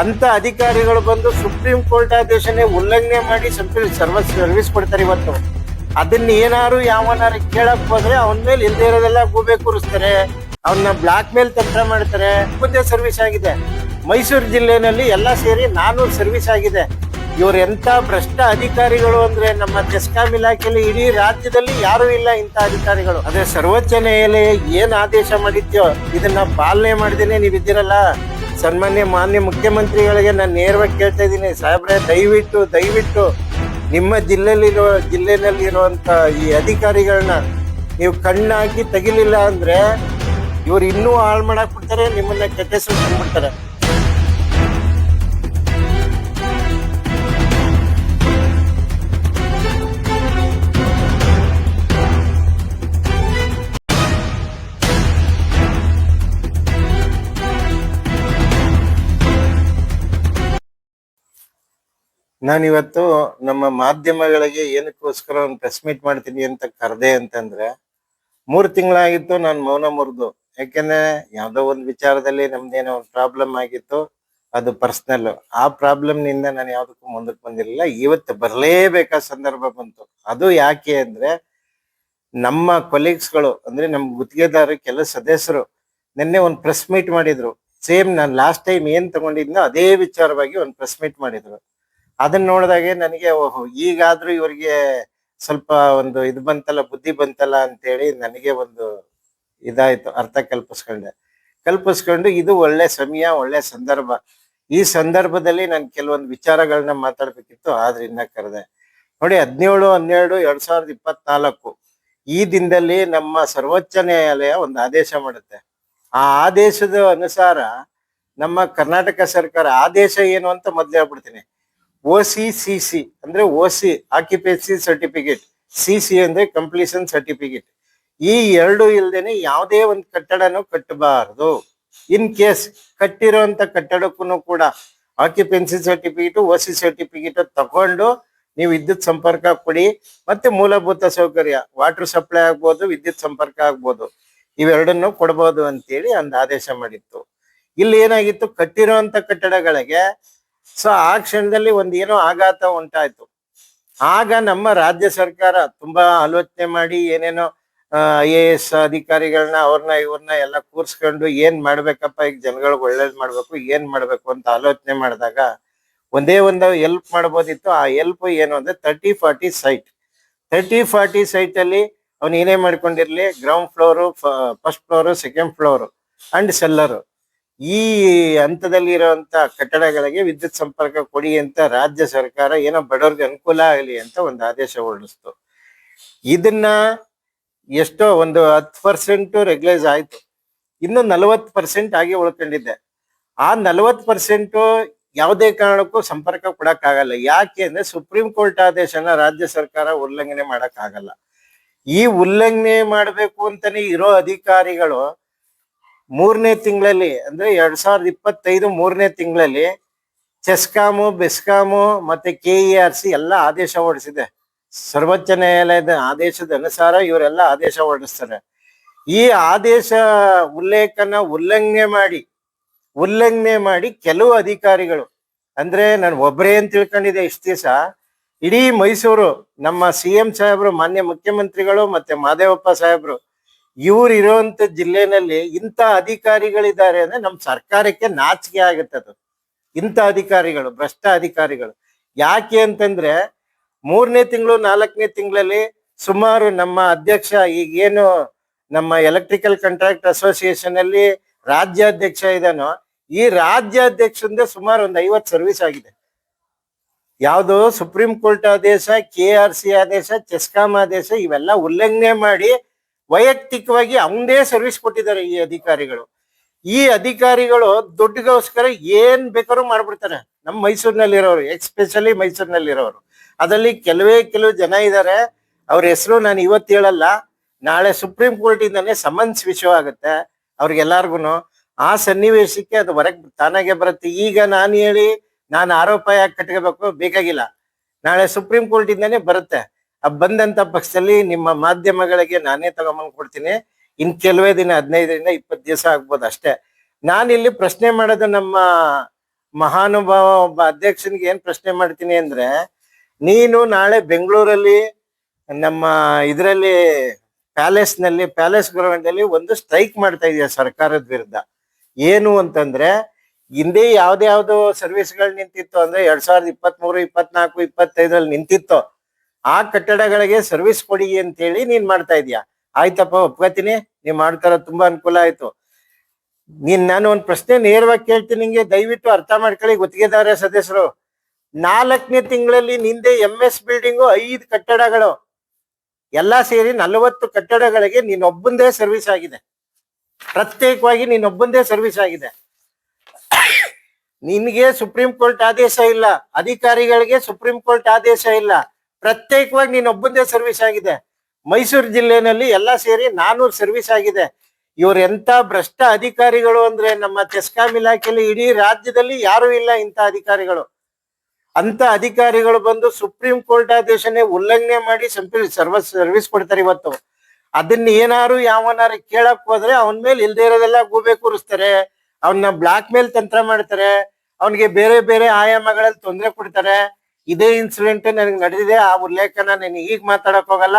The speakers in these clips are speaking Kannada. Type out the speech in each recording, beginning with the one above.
ಅಂತ ಅಧಿಕಾರಿಗಳು ಬಂದು ಸುಪ್ರೀಂ ಕೋರ್ಟ್ ಆದೇಶನೇ ಉಲ್ಲಂಘನೆ ಮಾಡಿ ಸರ್ವಿಸ್ ಕೊಡ್ತಾರೆ ಇವತ್ತು. ಅದನ್ನ ಏನಾರು ಯಾವನಾರು ಕೇಳಕ್ ಹೋದ್ರೆ ಅವನ ಮೇಲೆ ಇಲ್ದೇ ಇರೋದೆಲ್ಲ ಗೂಬೆ ಕೂರಿಸ್ತಾರೆ, ಅವನ್ನ ಬ್ಲಾಕ್ ಮೇಲ್ ತಂತ್ರ ಮಾಡ್ತಾರೆ. ಮುಂದೆ ಸರ್ವಿಸ್ ಆಗಿದೆ ಮೈಸೂರು ಜಿಲ್ಲೆನಲ್ಲಿ ಎಲ್ಲ ಸೇರಿ 400 ಸರ್ವಿಸ್ ಆಗಿದೆ. ಇವ್ರು ಎಂತ ಭ್ರಷ್ಟ ಅಧಿಕಾರಿಗಳು ಅಂದ್ರೆ ನಮ್ಮ ಚೆಸ್ಕಾಂ ಇಲಾಖೆಯಲ್ಲಿ ಇಡೀ ರಾಜ್ಯದಲ್ಲಿ ಯಾರು ಇಲ್ಲ ಇಂಥ ಅಧಿಕಾರಿಗಳು. ಅದೇ ಸರ್ವೋಚ್ಚ ನ್ಯಾಯಾಲಯ ಏನ್ ಆದೇಶ ಮಾಡಿದ್ಯೋ ಇದನ್ನ ಪಾಲನೆ ಮಾಡಿದೇನೆ ನೀವಿದ್ದೀರಲ್ಲ. ಮಾನ್ಯ ಮುಖ್ಯಮಂತ್ರಿಗಳಿಗೆ ನಾನು ನೇರವಾಗಿ ಕೇಳ್ತಾ ಇದ್ದೀನಿ, ಸಾಹೇಬ್ರೆ ದಯವಿಟ್ಟು ನಿಮ್ಮ ಜಿಲ್ಲೆನಲ್ಲಿರುವಂತ ಈ ಅಧಿಕಾರಿಗಳನ್ನ ನೀವು ಕಣ್ಣಾಕಿ ತೆಗಿಲಿಲ್ಲ ಅಂದ್ರೆ ಇವ್ರು ಇನ್ನೂ ಹಾಳು ಮಾಡಕ್ ಬಿಡ್ತಾರೆ, ನಿಮ್ಮನ್ನ ಕೆಟ್ಟ ಹೆಸರು ತಂದ್ಬಿಡ್ತಾರೆ. ನಾನಿವತ್ತು ನಮ್ಮ ಮಾಧ್ಯಮಗಳಿಗೆ ಏನಕ್ಕೋಸ್ಕರ ಒಂದು ಪ್ರೆಸ್ ಮೀಟ್ ಮಾಡ್ತೀನಿ ಅಂತ ಕರೆದೆ ಅಂತಂದ್ರೆ, 3 ತಿಂಗಳಾಗಿತ್ತು ನಾನು ಮೌನ ಮುರಿದು. ಯಾಕೆಂದ್ರೆ ಯಾವ್ದೋ ಒಂದು ವಿಚಾರದಲ್ಲಿ ನಮ್ದೇನೋ ಒಂದು ಪ್ರಾಬ್ಲಮ್ ಆಗಿತ್ತು, ಅದು ಪರ್ಸನಲ್. ಆ ಪ್ರಾಬ್ಲಮ್ ನಿಂದ ನಾನು ಯಾವ್ದಕ್ಕೂ ಮುಂದಕ್ಕೆ ಬಂದಿರಲಿಲ್ಲ. ಇವತ್ತು ಬರಲೇಬೇಕಾದ ಸಂದರ್ಭ ಬಂತು. ಅದು ಯಾಕೆ ಅಂದ್ರೆ ನಮ್ಮ ಕೊಲೀಗ್ಸ್ಗಳು ಅಂದ್ರೆ ನಮ್ಮ ಗುತ್ತಿಗೆದಾರ ಕೆಲವು ಸದಸ್ಯರು ನಿನ್ನೆ ಒಂದು ಪ್ರೆಸ್ ಮೀಟ್ ಮಾಡಿದ್ರು. ಸೇಮ್ ನಾನು ಲಾಸ್ಟ್ ಟೈಮ್ ಏನ್ ತಗೊಂಡಿದ್ನೋ ಅದೇ ವಿಚಾರವಾಗಿ ಒಂದು ಪ್ರೆಸ್ ಮೀಟ್ ಮಾಡಿದ್ರು. ಅದನ್ನ ನೋಡಿದಾಗೆ ನನಗೆ ಓಹೋ, ಈಗಾದ್ರೂ ಇವ್ರಿಗೆ ಸ್ವಲ್ಪ ಒಂದು ಇದು ಬಂತಲ್ಲ, ಬುದ್ಧಿ ಬಂತಲ್ಲ ಅಂತೇಳಿ ನನಗೆ ಒಂದು ಇದಾಯ್ತು. ಅರ್ಥ ಕಲ್ಪಿಸ್ಕೊಂಡು ಇದು ಒಳ್ಳೆ ಸಮಯ, ಒಳ್ಳೆ ಸಂದರ್ಭ. ಈ ಸಂದರ್ಭದಲ್ಲಿ ನಾನು ಕೆಲವೊಂದು ವಿಚಾರಗಳನ್ನ ಮಾತಾಡ್ಬೇಕಿತ್ತು, ಆದ್ರಿಂದ ಕರೆದೆ. ನೋಡಿ, 17/12/2024 ಈ ದಿನದಲ್ಲಿ ನಮ್ಮ ಸರ್ವೋಚ್ಚ ನ್ಯಾಯಾಲಯ ಒಂದು ಆದೇಶ ಮಾಡುತ್ತೆ. ಆ ಆದೇಶದ ಅನುಸಾರ ನಮ್ಮ ಕರ್ನಾಟಕ ಸರ್ಕಾರ ಆದೇಶ ಏನು ಅಂತ ಮೊದ್ಲು ಹೇಳ್ಬಿಡ್ತೀನಿ. OCCC ಅಂದ್ರೆ OC ಆಕ್ಯುಪೆನ್ಸಿ ಸರ್ಟಿಫಿಕೇಟ್, CC ಅಂದ್ರೆ ಕಂಪ್ಲೀಷನ್ ಸರ್ಟಿಫಿಕೇಟ್. ಈ 2 ಇಲ್ದೇನೆ ಯಾವುದೇ ಒಂದು ಕಟ್ಟಡನೂ ಕಟ್ಟಬಾರದು. ಇನ್ ಕೇಸ್ ಕಟ್ಟಿರೋಂತ ಕಟ್ಟಡಕ್ಕೂ ಕೂಡ ಆಕ್ಯುಪೆನ್ಸಿ ಸರ್ಟಿಫಿಕೇಟ್, OC ಸರ್ಟಿಫಿಕೇಟ್ ತಗೊಂಡು ನೀವು ವಿದ್ಯುತ್ ಸಂಪರ್ಕ ಕೊಡಿ. ಮತ್ತೆ ಮೂಲಭೂತ ಸೌಕರ್ಯ, ವಾಟರ್ ಸಪ್ಲೈ ಆಗ್ಬೋದು, ವಿದ್ಯುತ್ ಸಂಪರ್ಕ ಆಗ್ಬೋದು, ಇವೆರಡನ್ನು ಕೊಡ್ಬೋದು ಅಂತೇಳಿ ಒಂದು ಆದೇಶ ಮಾಡಿತ್ತು. ಇಲ್ಲಿ ಏನಾಗಿತ್ತು, ಕಟ್ಟಿರೋಂತ ಕಟ್ಟಡಗಳಿಗೆ ಸೊ ಆ ಕ್ಷಣದಲ್ಲಿ ಏನೋ ಆಘಾತ ಉಂಟಾಯ್ತು. ಆಗ ನಮ್ಮ ರಾಜ್ಯ ಸರ್ಕಾರ ತುಂಬಾ ಆಲೋಚನೆ ಮಾಡಿ ಏನೇನೋ IAS ಅಧಿಕಾರಿಗಳನ್ನ ಇವ್ರನ್ನ ಎಲ್ಲ ಕೂರ್ಸ್ಕೊಂಡು ಏನ್ ಮಾಡ್ಬೇಕಪ್ಪ, ಈಗ ಜನಗಳಿಗೆ ಒಳ್ಳೇದ್ ಮಾಡ್ಬೇಕು, ಏನ್ ಮಾಡ್ಬೇಕು ಅಂತ ಆಲೋಚನೆ ಮಾಡಿದಾಗ ಒಂದೇ ಒಂದು ಹೆಲ್ಪ್ ಮಾಡ್ಬೋದಿತ್ತು. ಆ ಹೆಲ್ಪ್ ಏನು ಅಂದ್ರೆ 30-40 ಸೈಟ್. 30-40 ಸೈಟ್ ಅಲ್ಲಿ ಅವ್ನು ಏನೇ ಮಾಡ್ಕೊಂಡಿರ್ಲಿ, ground floor, first floor, second floor and cellar, ಈ ಹಂತದಲ್ಲಿ ಇರುವಂತ ಕಟ್ಟಡಗಳಿಗೆ ವಿದ್ಯುತ್ ಸಂಪರ್ಕ ಕೊಡಿ ಅಂತ ರಾಜ್ಯ ಸರ್ಕಾರ ಏನೋ ಬಡವ್ರಿಗೆ ಅನುಕೂಲ ಆಗಲಿ ಅಂತ ಒಂದು ಆದೇಶ ಹೊರಡಿಸ್ತು. ಇದನ್ನ ಎಷ್ಟೋ ಒಂದು 10% ರೆಗ್ಯುಲೈಸ್ ಆಯ್ತು. ಇನ್ನು 40% ಆಗಿ ಉಳ್ಕೊಂಡಿದ್ದೆ. ಆ 40% ಯಾವುದೇ ಕಾರಣಕ್ಕೂ ಸಂಪರ್ಕ ಕೊಡಕ್ಕಾಗಲ್ಲ. ಯಾಕೆ ಅಂದ್ರೆ ಸುಪ್ರೀಂ ಕೋರ್ಟ್ ಆದೇಶನ ರಾಜ್ಯ ಸರ್ಕಾರ ಉಲ್ಲಂಘನೆ ಮಾಡಕ್ ಆಗಲ್ಲ. ಈ ಉಲ್ಲಂಘನೆ ಮಾಡ್ಬೇಕು ಅಂತಾನೆ ಇರೋ ಅಧಿಕಾರಿಗಳು 3ನೇ ತಿಂಗಳಲ್ಲಿ ಅಂದ್ರೆ 2025 3ನೇ ತಿಂಗಳಲ್ಲಿ ಚೆಸ್ಕಾಮು, ಬೆಸ್ಕಾಮು ಮತ್ತೆ KERC ಎಲ್ಲ ಆದೇಶ ಹೊರಡಿಸಿದೆ. ಸರ್ವೋಚ್ಚ ನ್ಯಾಯಾಲಯದ ಆದೇಶದ ಅನುಸಾರ ಇವರೆಲ್ಲ ಆದೇಶ ಹೊರಡಿಸ್ತಾರೆ. ಈ ಆದೇಶ ಉಲ್ಲಂಘನೆ ಮಾಡಿ ಕೆಲವು ಅಧಿಕಾರಿಗಳು, ಅಂದ್ರೆ ನಾನು ಒಬ್ಬರೇ ಅಂತ ತಿಳ್ಕೊಂಡಿದ್ದೆ ಇಷ್ಟ ದಿವಸ. ಇಡೀ ಮೈಸೂರು ನಮ್ಮ CM ಸಾಹೇಬ್ರು, ಮಾನ್ಯ ಮುಖ್ಯಮಂತ್ರಿಗಳು ಮತ್ತೆ ಮಾದೇವಪ್ಪ ಸಾಹೇಬ್ರು, ಇವ್ರು ಇರುವಂತ ಜಿಲ್ಲೆನಲ್ಲಿ ಇಂಥ ಅಧಿಕಾರಿಗಳಿದ್ದಾರೆ ಅಂದ್ರೆ ನಮ್ಮ ಸರ್ಕಾರಕ್ಕೆ ನಾಚಿಕೆ ಆಗುತ್ತದು. ಇಂಥ ಅಧಿಕಾರಿಗಳು, ಭ್ರಷ್ಟ ಅಧಿಕಾರಿಗಳು. ಯಾಕೆ ಅಂತಂದ್ರೆ 3ನೇ ತಿಂಗಳು 4ನೇ ತಿಂಗಳಲ್ಲಿ ಸುಮಾರು ನಮ್ಮ ಅಧ್ಯಕ್ಷ, ಈಗೇನು ನಮ್ಮ ಎಲೆಕ್ಟ್ರಿಕಲ್ ಕಾಂಟ್ರಾಕ್ಟ್ ಅಸೋಸಿಯೇಷನ್ ಅಲ್ಲಿ ರಾಜ್ಯಾಧ್ಯಕ್ಷ ಇದಾನೋ, ಈ ರಾಜ್ಯಾಧ್ಯಕ್ಷಂದ ಸುಮಾರು ಒಂದು 50 ಸರ್ವಿಸ್ ಆಗಿದೆ. ಯಾವುದು ಸುಪ್ರೀಂ ಕೋರ್ಟ್ ಆದೇಶ, KRC ಆದೇಶ, ಚೆಸ್ಕಾಂ ಆದೇಶ ಇವೆಲ್ಲ ಉಲ್ಲಂಘನೆ ಮಾಡಿ ವೈಯಕ್ತಿಕವಾಗಿ ಅವನದೇ ಸರ್ವಿಸ್ ಕೊಟ್ಟಿದ್ದಾರೆ ಈ ಅಧಿಕಾರಿಗಳು. ಈ ಅಧಿಕಾರಿಗಳು ದುಡ್ಡಿಗೋಸ್ಕರ ಏನ್ ಬೇಕಾದ್ರೂ ಮಾಡ್ಬಿಡ್ತಾರೆ. ನಮ್ಮ ಮೈಸೂರಿನಲ್ಲಿರೋರು, ಎಸ್ಪೆಷಲಿ ಮೈಸೂರಿನಲ್ಲಿರೋರು, ಅದರಲ್ಲಿ ಕೆಲವು ಜನ ಇದ್ದಾರೆ. ಅವ್ರ ಹೆಸರು ನಾನು ಇವತ್ತು ಹೇಳಲ್ಲ, ನಾಳೆ ಸುಪ್ರೀಂ ಕೋರ್ಟ್ ಇಂದಾನೆ ಸಮನ್ಸ್ ವಿಷಯವಾಗುತ್ತೆ ಅವ್ರಿಗೆಲ್ಲಾರ್ಗು. ಆ ಸನ್ನಿವೇಶಕ್ಕೆ ಅದು ಹೊರಗೆ ತಾನಾಗೆ ಬರುತ್ತೆ. ಈಗ ನಾನು ಆರೋಪ ಯಾಕೆ ಕಟ್ಕೋಬೇಕು, ಬೇಕಾಗಿಲ್ಲ. ನಾಳೆ ಸುಪ್ರೀಂ ಕೋರ್ಟ್ ಇಂದಾನೆ ಬರುತ್ತೆ. ಬಂದಂತ ಪಕ್ಷದಲ್ಲಿ ನಿಮ್ಮ ಮಾಧ್ಯಮಗಳಿಗೆ ನಾನೇ ತಗೊಂಬಂದ್ ಕೊಡ್ತೀನಿ. ಇನ್ ಕೆಲವೇ ದಿನ, 15ರಿಂದ 20 ದಿವಸ ಆಗ್ಬೋದು ಅಷ್ಟೇ. ನಾನಿಲ್ಲಿ ಪ್ರಶ್ನೆ ಮಾಡೋದು ನಮ್ಮ ಮಹಾನುಭಾವ ಒಬ್ಬ ಅಧ್ಯಕ್ಷನಿಗೆ ಏನ್ ಪ್ರಶ್ನೆ ಮಾಡ್ತೀನಿ ಅಂದ್ರೆ, ನೀನು ನಾಳೆ ಬೆಂಗಳೂರಲ್ಲಿ ನಮ್ಮ ಇದರಲ್ಲಿ ಪ್ಯಾಲೇಸ್ ಗ್ರೌಂಡ್ ಅಲ್ಲಿ ಒಂದು ಸ್ಟ್ರೈಕ್ ಮಾಡ್ತಾ ಇದೆಯಾ ಸರ್ಕಾರದ ವಿರುದ್ಧ. ಏನು ಅಂತಂದ್ರೆ, ಹಿಂದೆ ಯಾವ್ದ್ಯಾವ್ದು ಸರ್ವಿಸ್ಗಳು ನಿಂತಿತ್ತು ಅಂದ್ರೆ 2023, 24, 25 ನಿಂತಿತ್ತು, ಆ ಕಟ್ಟಡಗಳಿಗೆ ಸರ್ವಿಸ್ ಕೊಡಿ ಅಂತೇಳಿ ನೀನ್ ಮಾಡ್ತಾ ಇದೀಯ. ಆಯ್ತಪ್ಪ, ಒಪ್ಕೋತೀನಿ, ನೀವ್ ಮಾಡ್ತಾರ, ತುಂಬಾ ಅನುಕೂಲ ಆಯ್ತು. ನಾನು ಒಂದ್ ಪ್ರಶ್ನೆ ನೇರವಾಗಿ ಕೇಳ್ತೀನಿ, ನಿಂಗೆ ದಯವಿಟ್ಟು ಅರ್ಥ ಮಾಡ್ಕೊಳ್ಳಿ ಗುತ್ತಿಗೆದಾರ ಸದಸ್ಯರು. 4ನೇ ತಿಂಗಳಲ್ಲಿ ನಿಂದೆ MS ಬಿಲ್ಡಿಂಗು 5 ಕಟ್ಟಡಗಳು ಎಲ್ಲಾ ಸೇರಿ 40 ಕಟ್ಟಡಗಳಿಗೆ ನೀನೊಬ್ಬಂದೇ ಸರ್ವಿಸ್ ಆಗಿದೆ. ಪ್ರತ್ಯೇಕವಾಗಿ ನೀನೊಬ್ಬಂದೇ ಸರ್ವಿಸ್ ಆಗಿದೆ. ನಿನ್ಗೆ ಸುಪ್ರೀಂ ಕೋರ್ಟ್ ಆದೇಶ ಇಲ್ಲ, ಅಧಿಕಾರಿಗಳಿಗೆ ಸುಪ್ರೀಂ ಕೋರ್ಟ್ ಆದೇಶ ಇಲ್ಲ, ಪ್ರತ್ಯೇಕವಾಗಿ ನೀನೊಬ್ಬಂದೇ ಸರ್ವಿಸ್ ಆಗಿದೆ. ಮೈಸೂರು ಜಿಲ್ಲೆನಲ್ಲಿ ಎಲ್ಲಾ ಸೇರಿ 400 ಸರ್ವಿಸ್ ಆಗಿದೆ. ಇವ್ರ ಎಂತ ಭ್ರಷ್ಟ ಅಧಿಕಾರಿಗಳು ಅಂದ್ರೆ, ನಮ್ಮ ಚೆಸ್ಕಾಂ ಇಲಾಖೆಯಲ್ಲಿ ಇಡೀ ರಾಜ್ಯದಲ್ಲಿ ಯಾರು ಇಲ್ಲ ಇಂಥ ಅಧಿಕಾರಿಗಳು. ಅಂತ ಅಧಿಕಾರಿಗಳು ಬಂದು ಸುಪ್ರೀಂ ಕೋರ್ಟ್ ಆದೇಶನೇ ಉಲ್ಲಂಘನೆ ಮಾಡಿ ಸರ್ವಿಸ್ ಕೊಡ್ತಾರೆ ಇವತ್ತು. ಅದನ್ನ ಏನಾರು ಯಾವನಾರು ಕೇಳಕ್ ಹೋದ್ರೆ ಅವನ ಮೇಲೆ ಇಲ್ದೇ ಇರೋದೆಲ್ಲ ಗೂಬೆ ಕೂರಿಸ್ತಾರೆ, ಅವನ್ನ ಬ್ಲಾಕ್ ಮೇಲ್ ತಂತ್ರ ಮಾಡ್ತಾರೆ, ಅವನಿಗೆ ಬೇರೆ ಬೇರೆ ಆಯಾಮಗಳಲ್ಲಿ ತೊಂದರೆ ಕೊಡ್ತಾರೆ. ಇದೇ ಇನ್ಸಿಡೆಂಟ್ ನನಗೆ ನಡೆದಿದೆ. ಆ ಉಲ್ಲೇಖನ ನಾನು ಈಗ ಮಾತಾಡಕ್ ಹೋಗಲ್ಲ,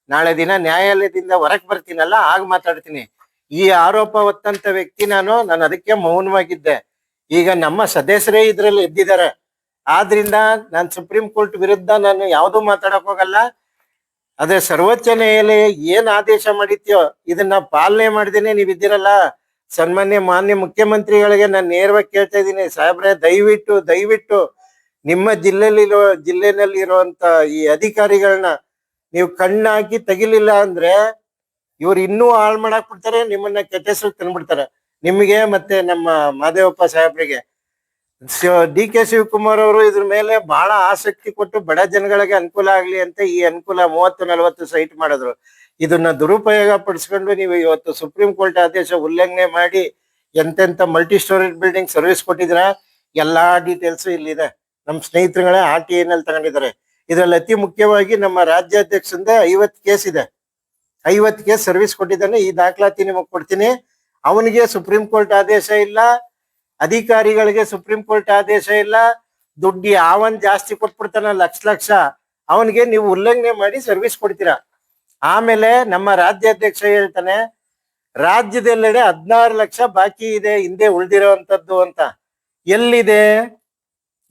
ನಾಳೆ ದಿನ ನ್ಯಾಯಾಲಯದಿಂದ ಹೊರಕ್ ಬರ್ತೀನಲ್ಲ ಆಗ ಮಾತಾಡ್ತೀನಿ. ಈ ಆರೋಪ ಹೊತ್ತಂತ ವ್ಯಕ್ತಿ ನಾನು ಅದಕ್ಕೆ ಮೌನವಾಗಿದ್ದೆ. ಈಗ ನಮ್ಮ ಸದಸ್ಯರೇ ಇದ್ರಲ್ಲಿ ಎದ್ದಿದ್ದಾರೆ. ಆದ್ರಿಂದ ನಾನು ಸುಪ್ರೀಂ ಕೋರ್ಟ್ ವಿರುದ್ಧ ನಾನು ಯಾವ್ದು ಮಾತಾಡಕ್ ಹೋಗಲ್ಲ. ಅದೇ ಸರ್ವೋಚ್ಚ ನ್ಯಾಯಾಲಯ ಏನ್ ಆದೇಶ ಮಾಡಿತ್ಯೋ ಇದನ್ನ ಪಾಲನೆ ಮಾಡ್ದೇನೆ ನೀವಿದ್ದೀರಲ್ಲ. ಮಾನ್ಯ ಮುಖ್ಯಮಂತ್ರಿಗಳಿಗೆ ನಾನು ನೇರವಾಗಿ ಕೇಳ್ತಾ ಇದ್ದೀನಿ, ಸಾಹೇಬ್ರೆ, ದಯವಿಟ್ಟು ನಿಮ್ಮ ಜಿಲ್ಲೆನಲ್ಲಿ ಇರುವಂತ ಈ ಅಧಿಕಾರಿಗಳನ್ನ ನೀವು ಕಣ್ಣಾಕಿ ತೆಗಿಲಿಲ್ಲ ಅಂದ್ರೆ ಇವ್ರು ಇನ್ನೂ ಹಾಳು ಮಾಡಾಕ್ ಬಿಡ್ತಾರೆ, ನಿಮ್ಮನ್ನ ಕೆಟ್ಟ ಹೆಸರು ತಂದ್ಬಿಡ್ತಾರೆ, ನಿಮಗೆ ಮತ್ತೆ ನಮ್ಮ ಮಾದೇವಪ್ಪ ಸಾಹೇಬ್ರಿಗೆ. DK ಶಿವಕುಮಾರ್ ಅವರು ಇದ್ರ ಮೇಲೆ ಬಹಳ ಆಸಕ್ತಿ ಕೊಟ್ಟು ಬಡ ಜನಗಳಿಗೆ ಅನುಕೂಲ ಆಗ್ಲಿ ಅಂತ ಈ ಅನುಕೂಲ 30-40 ಸೈಟ್ ಮಾಡಿದ್ರು. ಇದನ್ನ ದುರುಪಯೋಗ ಪಡಿಸ್ಕೊಂಡು ನೀವು ಇವತ್ತು ಸುಪ್ರೀಂ ಕೋರ್ಟ್ ಆದೇಶ ಉಲ್ಲಂಘನೆ ಮಾಡಿ ಎಂತೆಂತ ಮಲ್ಟಿ ಸ್ಟೋರೇಜ್ ಬಿಲ್ಡಿಂಗ್ ಸರ್ವಿಸ್ ಕೊಟ್ಟಿದ್ರ ಎಲ್ಲಾ ಡೀಟೇಲ್ಸ್ ಇಲ್ಲಿದೆ. ನಮ್ಮ ಸ್ನೇಹಿತರುಗಳೇ RTI ತಗೊಂಡಿದ್ದಾರೆ. ಇದ್ರಲ್ಲಿ ಅತಿ ಮುಖ್ಯವಾಗಿ ನಮ್ಮ ರಾಜ್ಯಾಧ್ಯಕ್ಷಂದ 50 ಕೇಸ್ ಇದೆ. 50 ಕೇಸ್ ಸರ್ವಿಸ್ ಕೊಟ್ಟಿದ್ದಾನೆ. ಈ ದಾಖಲಾತಿ ನಿಮಗ್ ಕೊಡ್ತೀನಿ. ಅವನಿಗೆ ಸುಪ್ರೀಂ ಕೋರ್ಟ್ ಆದೇಶ ಇಲ್ಲ, ಅಧಿಕಾರಿಗಳಿಗೆ ಸುಪ್ರೀಂ ಕೋರ್ಟ್ ಆದೇಶ ಇಲ್ಲ. ದುಡ್ಡು ಯಾವನ್ ಜಾಸ್ತಿ ಕೊಟ್ಬಿಡ್ತಾನ ಲಕ್ಷ, ಅವನಿಗೆ ನೀವು ಉಲ್ಲಂಘನೆ ಮಾಡಿ ಸರ್ವಿಸ್ ಕೊಡ್ತೀರಾ. ಆಮೇಲೆ ನಮ್ಮ ರಾಜ್ಯಾಧ್ಯಕ್ಷ ಹೇಳ್ತಾನೆ, ರಾಜ್ಯದೆಲ್ಲೆಡೆ 16 ಲಕ್ಷ ಬಾಕಿ ಇದೆ ಹಿಂದೆ ಉಳ್ದಿರೋವಂಥದ್ದು ಅಂತ. ಎಲ್ಲಿದೆ?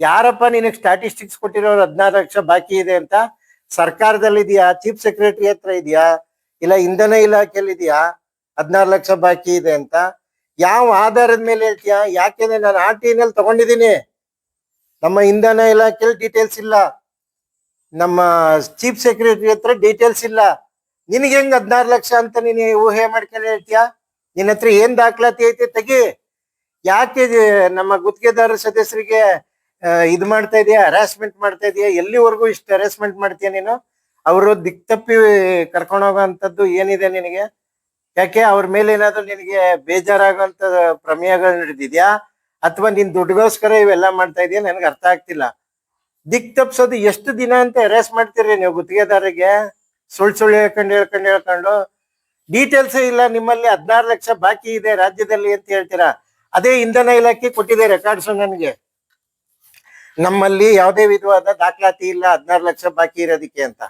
ಯಾರಪ್ಪ ನಿನಗೆ ಸ್ಟ್ಯಾಟಿಸ್ಟಿಕ್ಸ್ ಕೊಟ್ಟಿರೋರು 16 ಲಕ್ಷ ಬಾಕಿ ಇದೆ ಅಂತ? ಸರ್ಕಾರದಲ್ಲಿ ಇದೆಯಾ? ಚೀಫ್ ಸೆಕ್ರೆಟರಿ ಹತ್ರ ಇದೆಯಾ? ಇಲ್ಲ ಇಂಧನ ಇಲಾಖೆಯಲ್ಲಿ ಇದೆಯಾ 16 ಲಕ್ಷ ಬಾಕಿ ಇದೆ ಅಂತ? ಯಾವ ಆಧಾರದ ಮೇಲೆ ಹೇಳ್ತೀಯಾ? ಯಾಕೆಂದ್ರೆ ನಾನು RTI ತಗೊಂಡಿದ್ದೀನಿ. ನಮ್ಮ ಇಂಧನ ಇಲಾಖೆಯಲ್ಲಿ ಡೀಟೇಲ್ಸ್ ಇಲ್ಲ, ನಮ್ಮ ಚೀಫ್ ಸೆಕ್ರೆಟರಿ ಹತ್ರ ಡೀಟೇಲ್ಸ್ ಇಲ್ಲ. ನಿನಗೆ ಹೆಂಗ್ 16 ಲಕ್ಷ ಅಂತ ನೀನು ಊಹೆ ಮಾಡ್ಕೊಂಡು ಹೇಳ್ತೀಯಾ? ನಿನ್ನ ಹತ್ರ ಏನ್ ದಾಖಲಾತಿ ಐತೆ ತೆಗಿ. ಯಾಕೆ ನಮ್ಮ ಗುತ್ತಿಗೆದಾರ ಸದಸ್ಯರಿಗೆ ಇದು ಮಾಡ್ತಾ ಇದೆಯಾ, ಹರಾಸ್ಮೆಂಟ್ ಮಾಡ್ತಾ ಇದೆಯಾ? ಎಲ್ಲಿವರೆಗೂ ಇಷ್ಟು ಹರಾಸ್ಮೆಂಟ್ ಮಾಡ್ತೀಯ ನೀನು? ಅವರು ದಿಕ್ತಪ್ಪಿ ಕರ್ಕೊಂಡು ಹೋಗೋಂಥದ್ದು ಏನಿದೆ ನಿನಗೆ? ಯಾಕೆ ಅವ್ರ ಮೇಲೆ ಏನಾದ್ರು ನಿನಗೆ ಬೇಜಾರಾಗುವಂತ ಪ್ರಮೇಯಗಳು ನಡೆದಿದ್ಯಾ, ಅಥವಾ ನಿನ್ ದುಡ್ಡುಗೋಸ್ಕರ ಇವೆಲ್ಲ ಮಾಡ್ತಾ ಇದೆಯಾ? ನನ್ಗೆ ಅರ್ಥ ಆಗ್ತಿಲ್ಲ. ದಿಕ್ ತಪ್ಸೋದು ಎಷ್ಟು ದಿನ ಅಂತ ಅರೆಸ್ಟ್ ಮಾಡ್ತೀರಿ ನೀವು ಗುತ್ತಿಗೆದಾರರಿಗೆ? ಸುಳ್ಳು ಹೇಳ್ಕೊಂಡು ಡೀಟೇಲ್ಸ್ ಇಲ್ಲ ನಿಮ್ಮಲ್ಲಿ. 16 ಲಕ್ಷ ಬಾಕಿ ಇದೆ ರಾಜ್ಯದಲ್ಲಿ ಅಂತ ಹೇಳ್ತೀರಾ. ಅದೇ ಇಂಧನ ಇಲಾಖೆ ಕೊಟ್ಟಿದೆ ರೆಕಾರ್ಡ್ಸ್ ನನಗೆ. ನಮ್ಮಲ್ಲಿ ಯಾವುದೇ ವಿಧವಾದ ದಾಖಲಾತಿ ಇಲ್ಲ 16 ಲಕ್ಷ ಬಾಕಿ ಇರೋದಿಕ್ಕೆ ಅಂತ.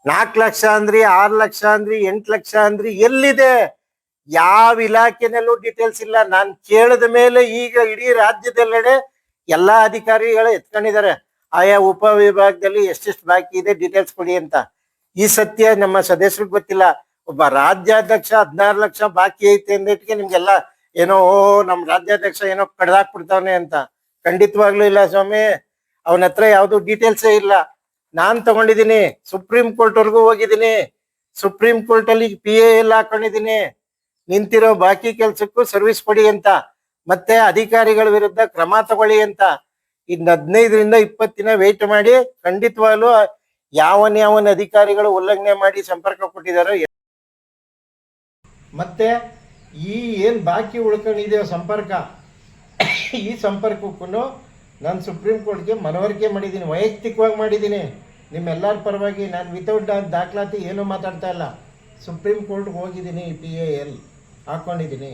4 ಲಕ್ಷ ಅಂದ್ರಿ, 6 ಲಕ್ಷ ಅಂದ್ರಿ, 8 ಲಕ್ಷ ಅಂದ್ರಿ, ಎಲ್ಲಿದೆ? ಯಾವ ಇಲಾಖೆನಲ್ಲೂ ಡೀಟೇಲ್ಸ್ ಇಲ್ಲ. ನಾನ್ ಕೇಳಿದ ಮೇಲೆ ಈಗ ಇಡೀ ರಾಜ್ಯದೆಲ್ಲೆಡೆ ಎಲ್ಲಾ ಅಧಿಕಾರಿಗಳು ಎತ್ಕೊಂಡಿದ್ದಾರೆ, ಆಯಾ ಉಪ ವಿಭಾಗದಲ್ಲಿ ಎಷ್ಟೆಷ್ಟು ಬಾಕಿ ಇದೆ ಡೀಟೇಲ್ಸ್ ಕೊಡಿ ಅಂತ. ಈ ಸತ್ಯ ನಮ್ಮ ಸದಸ್ಯರಿಗೆ ಗೊತ್ತಿಲ್ಲ. ಒಬ್ಬ ರಾಜ್ಯಾಧ್ಯಕ್ಷ 16 ಲಕ್ಷ ಬಾಕಿ ಐತೆ ಅಂದಿಟ್ಟಿಗೆ ನಿಮ್ಗೆಲ್ಲ ಏನೋ ನಮ್ ರಾಜ್ಯಾಧ್ಯಕ್ಷ ಏನೋ ಕಡ್ದಾಕ್ಬಿಡ್ತಾವನೆ ಅಂತ. ಖಂಡಿತವಾಗ್ಲೂ ಇಲ್ಲ ಸ್ವಾಮಿ, ಅವನ ಹತ್ರ ಯಾವ್ದು ಡೀಟೇಲ್ಸೇ ಇಲ್ಲ. ನಾನ್ ತಗೊಂಡಿದ್ದೀನಿ, ಸುಪ್ರೀಂ ಕೋರ್ಟ್ ವರ್ಗೂ ಹೋಗಿದ್ದೀನಿ, ಸುಪ್ರೀಂ ಕೋರ್ಟ್ ಅಲ್ಲಿ PAL ಹಾಕೊಂಡಿದ್ದೀನಿ, ನಿಂತಿರೋ ಬಾಕಿ ಕೆಲ್ಸಕ್ಕೂ ಸರ್ವಿಸ್ ಕೊಡಿ ಅಂತ, ಮತ್ತೆ ಅಧಿಕಾರಿಗಳ ವಿರುದ್ಧ ಕ್ರಮ ತಗೊಳ್ಳಿ ಅಂತ. ಇನ್ನು 15ರಿಂದ 20 ದಿನ ವೇಟ್ ಮಾಡಿ ಖಂಡಿತವಾಗ್ಲೂ ಯಾವನ್ ಅಧಿಕಾರಿಗಳು ಉಲ್ಲಂಘನೆ ಮಾಡಿ ಸಂಪರ್ಕ ಕೊಟ್ಟಿದಾರೋ, ಮತ್ತೆ ಈ ಏನ್ ಬಾಕಿ ಉಳ್ಕೊಂಡಿದೆಯೋ ಸಂಪರ್ಕ, ಈ ಸಂಪರ್ಕಕ್ಕೂ ನಾನು ಸುಪ್ರೀಂ ಕೋರ್ಟ್ಗೆ ಮನವರಿಕೆ ಮಾಡಿದ್ದೀನಿ, ವೈಯಕ್ತಿಕವಾಗಿ ಮಾಡಿದ್ದೀನಿ ನಿಮ್ಮೆಲ್ಲರ ಪರವಾಗಿ. ನಾನು ವಿತೌಟ್ ದಾಖಲಾತಿ ಏನೂ ಮಾತಾಡ್ತಾ ಇಲ್ಲ. ಸುಪ್ರೀಂ ಕೋರ್ಟ್ಗೆ ಹೋಗಿದ್ದೀನಿ, PAL ಹಾಕ್ಕೊಂಡಿದ್ದೀನಿ.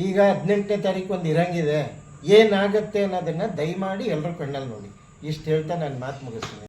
ಈಗ 18ನೇ ತಾರೀಕು ಒಂದು ಇರಂಗಿದೆ. ಏನಾಗುತ್ತೆ ಅನ್ನೋದನ್ನು ದಯಮಾಡಿ ಎಲ್ಲರೂ ಕಣ್ಣಲ್ಲಿ ನೋಡಿ. ಇಷ್ಟು ಹೇಳ್ತಾ ನಾನು ಮಾತು ಮುಗಿಸ್ತೀನಿ.